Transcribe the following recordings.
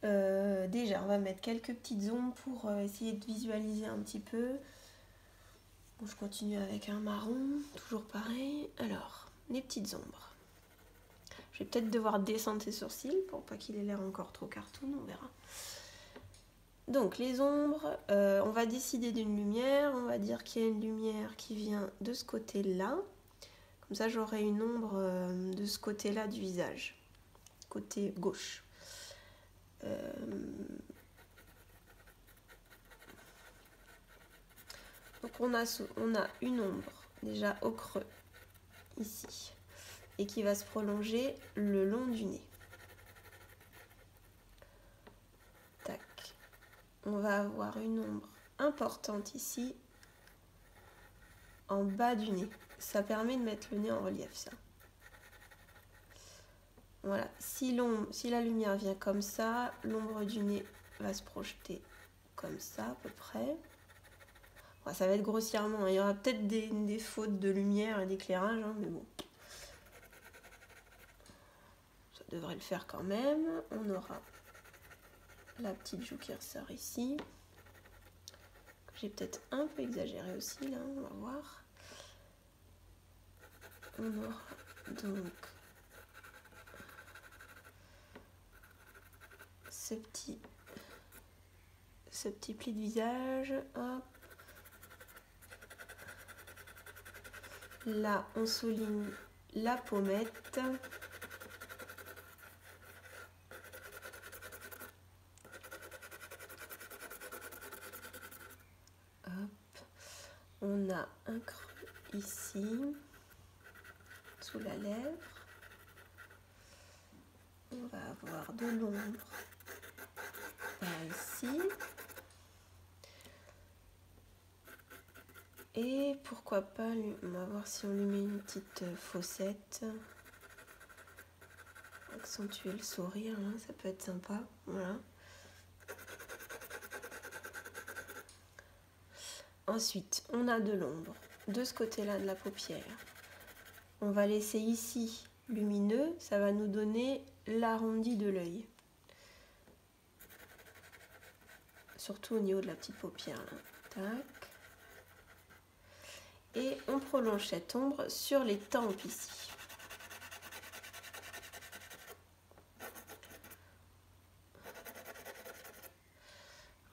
Déjà, on va mettre quelques petites ombres pour essayer de visualiser un petit peu. Bon, je continue avec un marron, toujours pareil. Alors, les petites ombres. Je vais peut-être devoir descendre ses sourcils pour pas qu'il ait l'air encore trop cartoon, on verra. Donc, les ombres, on va décider d'une lumière. On va dire qu'il y a une lumière qui vient de ce côté-là. Comme ça, j'aurai une ombre de ce côté-là du visage, côté gauche. Donc on a une ombre déjà au creux, ici, et qui va se prolonger le long du nez. Tac. On va avoir une ombre importante ici, en bas du nez. Ça permet de mettre le nez en relief, ça. Voilà. Si la lumière vient comme ça, l'ombre du nez va se projeter comme ça, à peu près. Bon, ça va être grossièrement. Il y aura peut-être des fautes de lumière et d'éclairage, hein, mais bon. Ça devrait le faire quand même. On aura la petite joue qui ressort ici. J'ai peut-être un peu exagéré aussi, là, on va voir. On aura donc ce petit pli de visage. Hop. Là, on souligne la pommette. Hop. On a un creux ici, sous la lèvre. On va avoir de l'ombre par ici. Et pourquoi pas, on va voir si on lui met une petite fossette. Accentuer le sourire, hein, ça peut être sympa. Voilà. Ensuite, on a de l'ombre de ce côté-là de la paupière. On va laisser ici lumineux, ça va nous donner l'arrondi de l'œil. Surtout au niveau de la petite paupière, là. Tac. Et on prolonge cette ombre sur les tempes ici.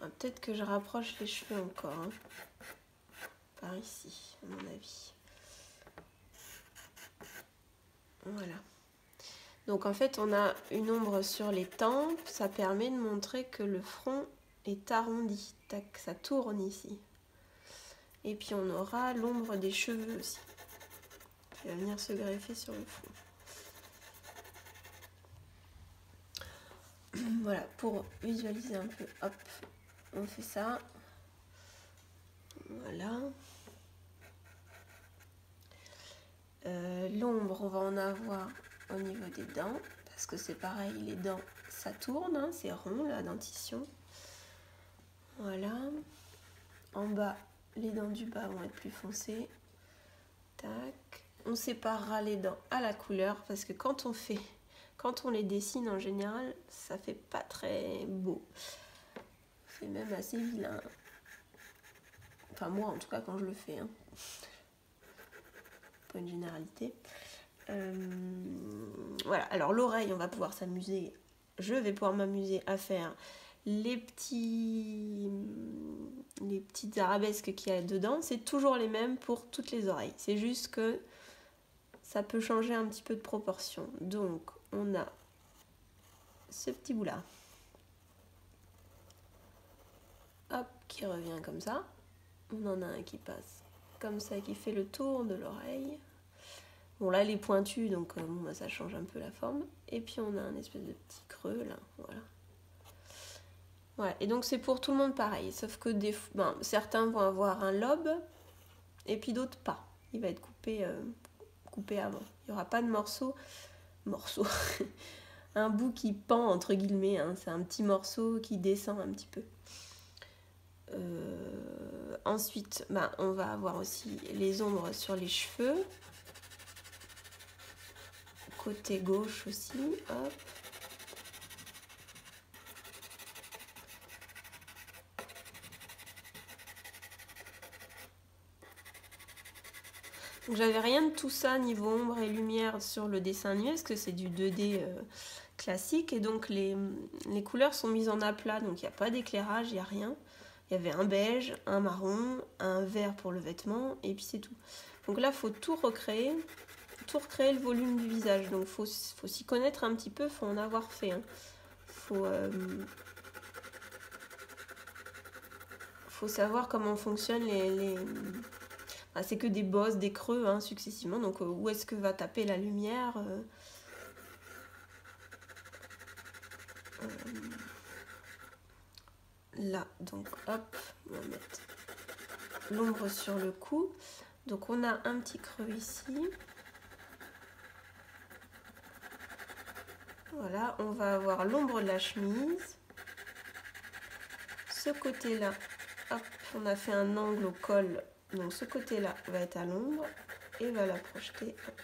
Peut-être que je rapproche les cheveux encore, hein. Par ici, à mon avis. Voilà. Donc en fait, on a une ombre sur les tempes. Ça permet de montrer que le front est arrondi. Tac, ça tourne ici. Et puis on aura l'ombre des cheveux aussi, qui va venir se greffer sur le front. Voilà, pour visualiser un peu, hop, on fait ça. Voilà. L'ombre, on va en avoir au niveau des dents, parce que c'est pareil, les dents, ça tourne, hein, c'est rond, la dentition. Voilà. En bas, les dents du bas vont être plus foncées. Tac. On séparera les dents à la couleur, parce que quand on les dessine en général, ça fait pas très beau. C'est même assez vilain. Enfin moi en tout cas quand je le fais. Hein. Pas une généralité. Voilà, alors l'oreille, on va pouvoir s'amuser. Je vais pouvoir m'amuser à faire les petites arabesques qu'il y a dedans. C'est toujours les mêmes pour toutes les oreilles. C'est juste que ça peut changer un petit peu de proportion. Donc on a ce petit bout là. Hop, qui revient comme ça. On en a un qui passe comme ça, qui fait le tour de l'oreille. Bon là, elle est pointue, donc bon, ça change un peu la forme. Et puis on a un espèce de petit creux là, voilà. Voilà, et donc c'est pour tout le monde pareil, sauf que certains vont avoir un lobe, et puis d'autres pas. Il va être coupé avant. Il n'y aura pas de morceau, un bout qui pend entre guillemets, hein. C'est un petit morceau qui descend un petit peu. Ensuite, on va avoir aussi les ombres sur les cheveux. Côté gauche aussi, hop. J'avais rien de tout ça niveau ombre et lumière sur le dessin animé parce que c'est du 2D classique et donc les couleurs sont mises en aplat, donc il n'y a pas d'éclairage, il n'y a rien. Il y avait un beige, un marron, un vert pour le vêtement et puis c'est tout. Donc là il faut tout recréer le volume du visage, donc faut s'y connaître un petit peu, faut en avoir fait. Hein. Faut savoir comment fonctionnent les... Ah, c'est que des bosses, des creux hein, successivement, donc où est-ce que va taper la lumière là, donc hop, on va mettre l'ombre sur le cou. Donc on a un petit creux ici. Voilà, on va avoir l'ombre de la chemise. Ce côté-là, hop, on a fait un angle au col. Donc ce côté-là va être à l'ombre et va la projeter hop,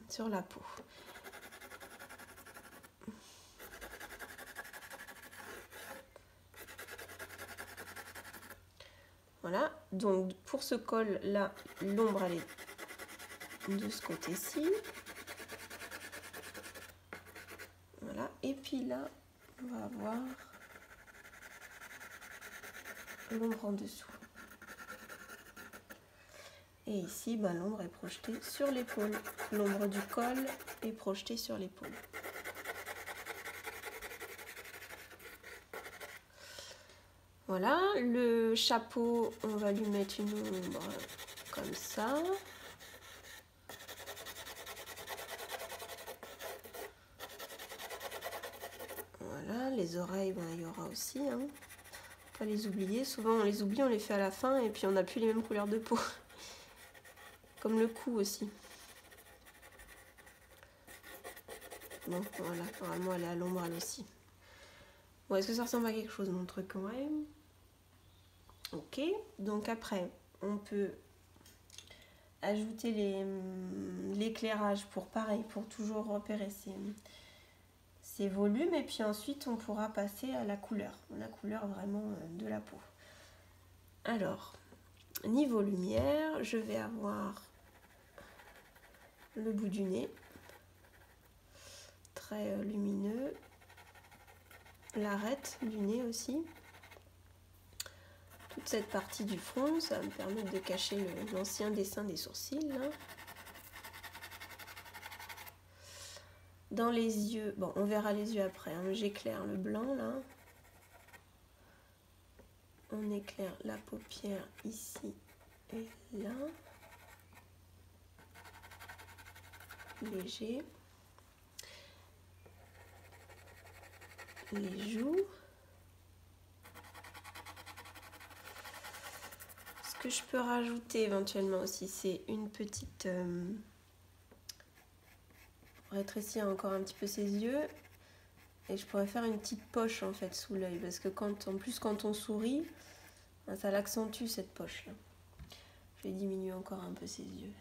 sur la peau. Voilà, donc pour ce col là, l'ombre elle est de ce côté-ci. Voilà, et puis là, on va avoir l'ombre en dessous. Et ici, ben, l'ombre est projetée sur l'épaule. L'ombre du col est projetée sur l'épaule. Voilà, le chapeau, on va lui mettre une ombre comme ça. Voilà, les oreilles, ben, il y aura aussi. Hein. Pas les oublier. Souvent, on les oublie, on les fait à la fin et puis on n'a plus les mêmes couleurs de peau. Comme le cou aussi. Bon, voilà, normalement elle est à l'ombre elle aussi. Bon, est-ce que ça ressemble à quelque chose mon truc quand même? Ok, donc après, on peut ajouter l'éclairage pour pareil, pour toujours repérer ces volumes. Et puis ensuite, on pourra passer à la couleur vraiment de la peau. Alors, niveau lumière, je vais avoir le bout du nez, très lumineux, l'arête du nez aussi. Toute cette partie du front, ça va me permettre de cacher l'ancien dessin des sourcils. Là. Dans les yeux, bon on verra les yeux après, hein, j'éclaire le blanc là. On éclaire la paupière ici et là. Léger. Les joues. Ce que je peux rajouter éventuellement aussi, c'est une petite... rétrécir encore un petit peu ses yeux. Et je pourrais faire une petite poche en fait sous l'œil. Parce que en plus quand on sourit, ça l'accentue cette poche là. Je vais diminuer encore un peu ses yeux.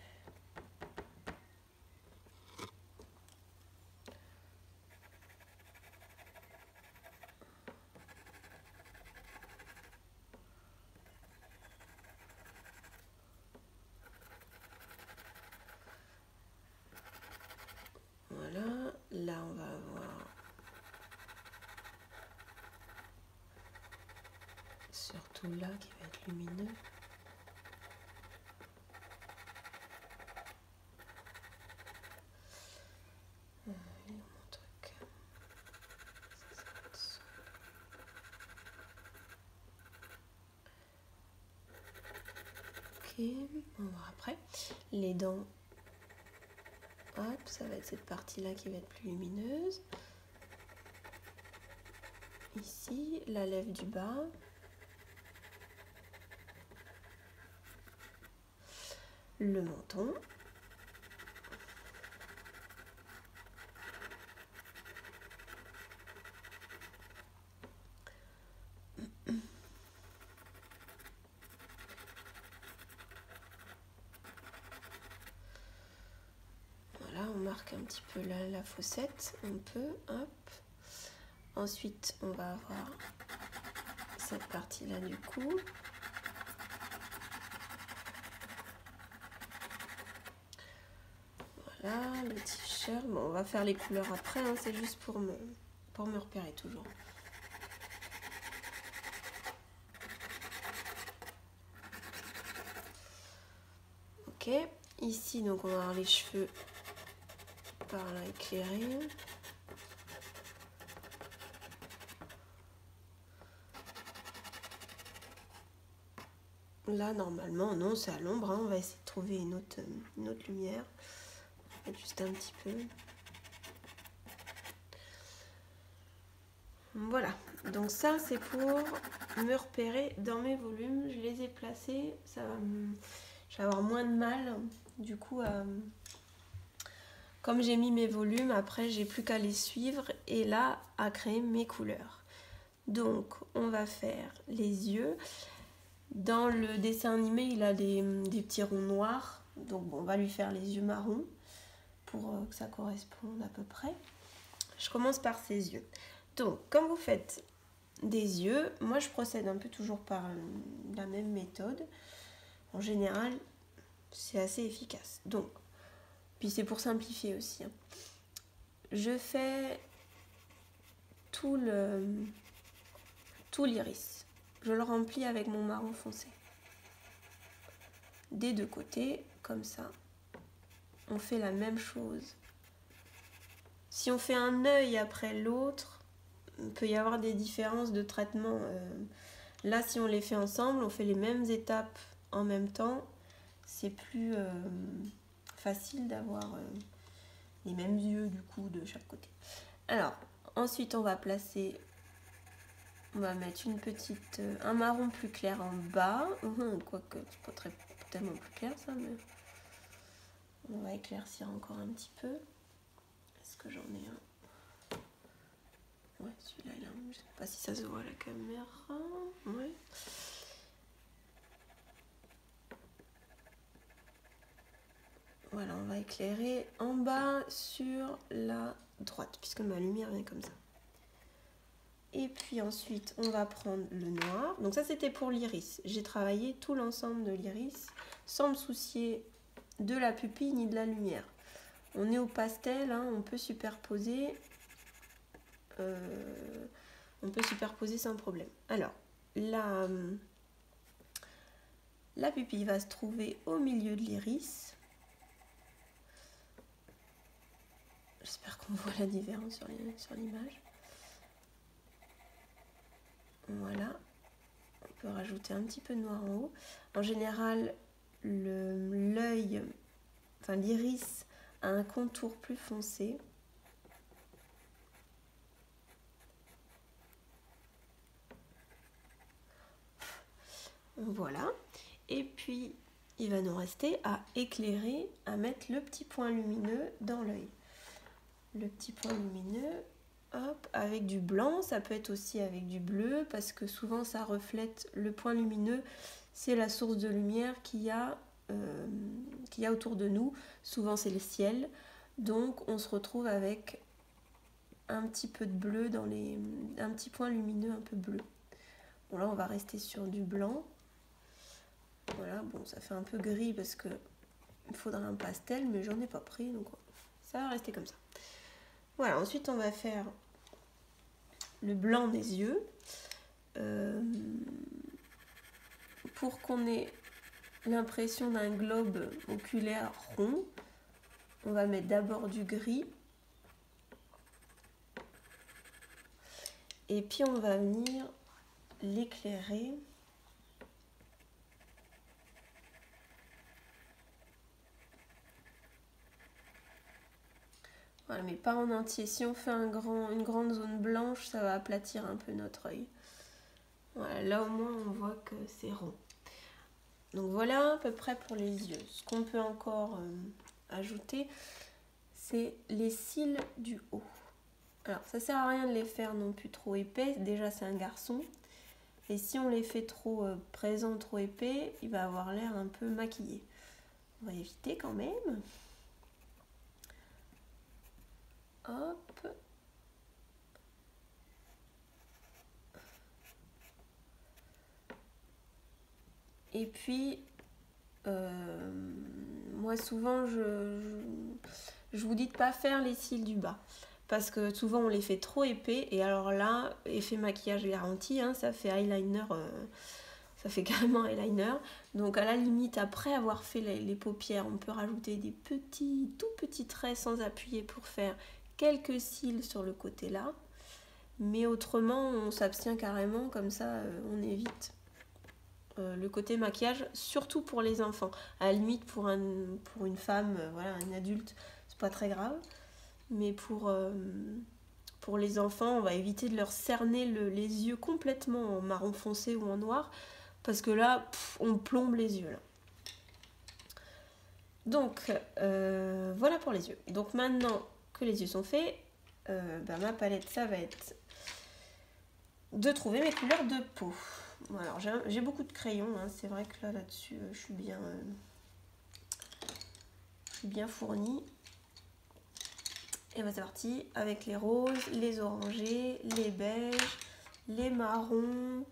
Voilà, là on va avoir surtout là qui va être lumineux. On va voir après. Les dents, hop, ça va être cette partie-là qui va être plus lumineuse. Ici, la lèvre du bas. Le menton. Un petit peu la fossette, un peu, hop. Ensuite, on va avoir cette partie-là du cou. Voilà, le t-shirt. Bon, on va faire les couleurs après, hein, c'est juste pour me repérer toujours. Ok, ici donc on va avoir les cheveux par là éclairés. Là normalement non, c'est à l'ombre, hein. On va essayer de trouver une autre lumière. Juste un petit peu. Voilà, donc ça c'est pour me repérer dans mes volumes. Je les ai placés, ça va je vais avoir moins de mal. Du coup, comme j'ai mis mes volumes, après j'ai plus qu'à les suivre et là à créer mes couleurs. Donc on va faire les yeux. Dans le dessin animé, il a des petits ronds noirs. Donc bon, on va lui faire les yeux marrons pour que ça corresponde à peu près. Je commence par ses yeux. Donc, comme vous faites des yeux, moi je procède un peu toujours par la même méthode. En général, c'est assez efficace. Donc, puis c'est pour simplifier aussi. Hein. Je fais tout l'iris. Je le remplis avec mon marron foncé. Des deux côtés, comme ça. On fait la même chose. Si on fait un œil après l'autre, il peut y avoir des différences de traitement. Là, si on les fait ensemble, on fait les mêmes étapes en même temps. C'est plus facile d'avoir les mêmes yeux du coup de chaque côté. Alors, ensuite on va placer, on va mettre un marron plus clair en bas. Quoique, c'est pas tellement plus clair ça, mais on va éclaircir encore un petit peu. Est-ce que j'en ai un? Ouais, celui-là, je sais pas si ça se voit à la caméra. Ouais. Voilà, on va éclairer en bas sur la droite, puisque ma lumière vient comme ça. Et puis ensuite, on va prendre le noir. Donc ça, c'était pour l'iris. J'ai travaillé tout l'ensemble de l'iris sans me soucier de la pupille ni de la lumière. On est au pastel, hein, on peut superposer. Sans problème. Alors, la pupille va se trouver au milieu de l'iris. J'espère qu'on voit la différence sur l'image. Voilà. On peut rajouter un petit peu de noir en haut. En général, l'œil, enfin l'iris, a un contour plus foncé. Voilà. Et puis, il va nous rester à éclairer, à mettre le petit point lumineux dans l'œil. Le petit point lumineux, hop, avec du blanc, ça peut être aussi avec du bleu, parce que souvent ça reflète le point lumineux, c'est la source de lumière qu'il y a autour de nous. Souvent c'est le ciel, donc on se retrouve avec un petit peu de bleu un petit point lumineux un peu bleu. Bon là on va rester sur du blanc. Voilà, bon ça fait un peu gris parce que il faudrait un pastel, mais j'en ai pas pris, donc ça va rester comme ça. Voilà, ensuite on va faire le blanc des yeux. Pour qu'on ait l'impression d'un globe oculaire rond, on va mettre d'abord du gris. Et puis on va venir l'éclairer. Voilà, mais pas en entier. Si on fait une grande zone blanche, ça va aplatir un peu notre œil. Voilà, là au moins on voit que c'est rond. Donc voilà à peu près pour les yeux. Ce qu'on peut encore ajouter, c'est les cils du haut. Alors ça sert à rien de les faire non plus trop épais. Déjà c'est un garçon. Et si on les fait trop présents, trop épais, il va avoir l'air un peu maquillé. On va éviter quand même. Hop. Et puis, moi souvent, je vous dis de pas faire les cils du bas. Parce que souvent on les fait trop épais. Et alors là, effet maquillage garanti, hein, ça fait eyeliner, ça fait carrément eyeliner. Donc à la limite, après avoir fait les paupières, on peut rajouter des petits, tout petits traits sans appuyer pour faire quelques cils sur le côté là. Mais autrement, on s'abstient carrément, comme ça on évite le côté maquillage, surtout pour les enfants. À la limite, pour une femme, voilà, une adulte, c'est pas très grave. Mais pour les enfants, on va éviter de leur cerner les yeux complètement en marron foncé ou en noir, parce que là, on plombe les yeux. Là. Donc, voilà pour les yeux. Donc maintenant que les yeux sont faits, ma palette, ça va être de trouver mes couleurs de peau. Bon, alors j'ai beaucoup de crayons, hein. C'est vrai que là-dessus, je suis bien fournie. Et c'est parti avec les roses, les orangés, les beiges, les marrons,